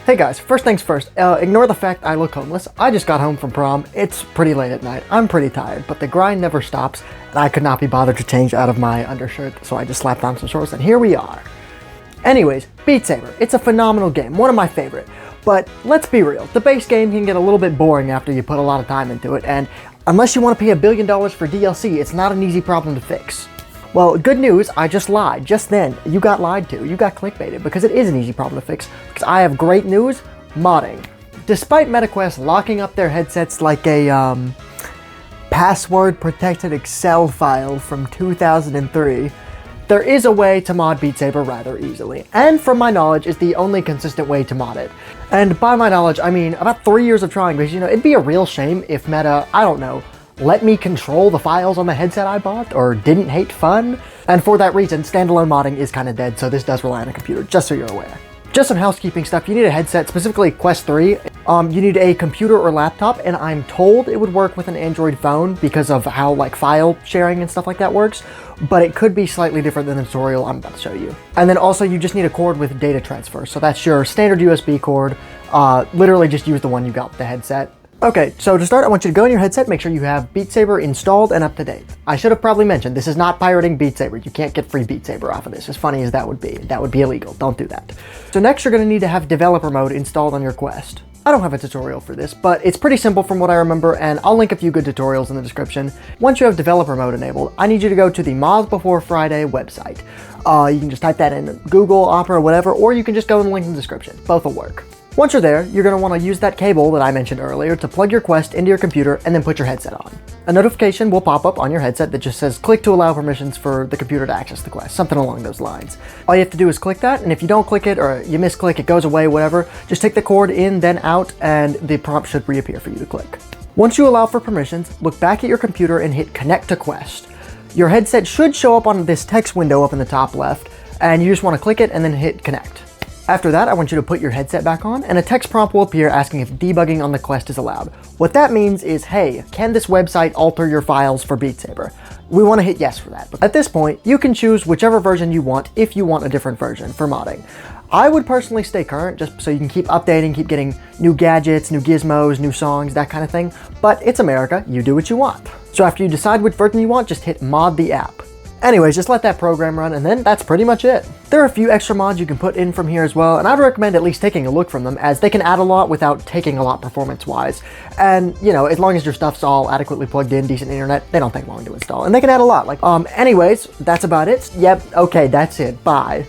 Hey guys, first things first, ignore the fact I look homeless. I just got home from prom. It's pretty late at night. I'm pretty tired, but the grind never stops, and I could not be bothered to change out of my undershirt, so I just slapped on some shorts, and here we are. Anyways, Beat Saber. It's a phenomenal game, one of my favorite. But let's be real, the base game can get a little bit boring after you put a lot of time into it, and unless you want to pay $1 billion for DLC, it's not an easy problem to fix. Well, good news, I just lied. Just then, you got lied to. You got clickbaited, because it is an easy problem to fix. Because I have great news, modding. Despite MetaQuest locking up their headsets like a, password-protected Excel file from 2003, there is a way to mod Beat Saber rather easily. And from my knowledge, is the only consistent way to mod it. And by my knowledge, I mean about 3 years of trying, because, you know, it'd be a real shame if Meta, I don't know, let me control the files on the headset I bought, or didn't hate fun. And for that reason, standalone modding is kind of dead, so this does rely on a computer, just so you're aware. Just some housekeeping stuff. You need a headset, specifically Quest 3. You need a computer or laptop, and I'm told it would work with an Android phone because of how, like, file sharing and stuff like that works, but it could be slightly different than the tutorial I'm about to show you. And then also, you just need a cord with data transfer, so that's your standard USB cord. Literally just use the one you got with the headset. Okay, so to start, I want you to go in your headset, make sure you have Beat Saber installed and up to date. I should have probably mentioned, this is not pirating Beat Saber. You can't get free Beat Saber off of this, as funny as that would be. That would be illegal. Don't do that. So next, you're going to need to have developer mode installed on your Quest. I don't have a tutorial for this, but it's pretty simple from what I remember, and I'll link a few good tutorials in the description. Once you have developer mode enabled, I need you to go to the Mods Before Friday website. You can just type that in Google, Opera, whatever, or you can just go in the link in the description. Both will work. Once you're there, you're going to want to use that cable that I mentioned earlier to plug your Quest into your computer and then put your headset on. A notification will pop up on your headset that just says click to allow permissions for the computer to access the Quest, something along those lines. All you have to do is click that, and if you don't click it or you misclick, it goes away, whatever, just take the cord in, then out, and the prompt should reappear for you to click. Once you allow for permissions, look back at your computer and hit connect to Quest. Your headset should show up on this text window up in the top left, and you just want to click it and then hit connect. After that, I want you to put your headset back on, and a text prompt will appear asking if debugging on the Quest is allowed. What that means is, hey, can this website alter your files for Beat Saber? We want to hit yes for that. But at this point, you can choose whichever version you want if you want a different version for modding. I would personally stay current just so you can keep updating, keep getting new gadgets, new gizmos, new songs, that kind of thing. But it's America, you do what you want. So after you decide which version you want, just hit mod the app. Anyways, just let that program run, and then that's pretty much it. There are a few extra mods you can put in from here as well, and I'd recommend at least taking a look from them, as they can add a lot without taking a lot performance-wise. And, you know, as long as your stuff's all adequately plugged in, decent internet, they don't take long to install, and they can add a lot. Anyways, that's about it. Yep, okay, that's it. Bye.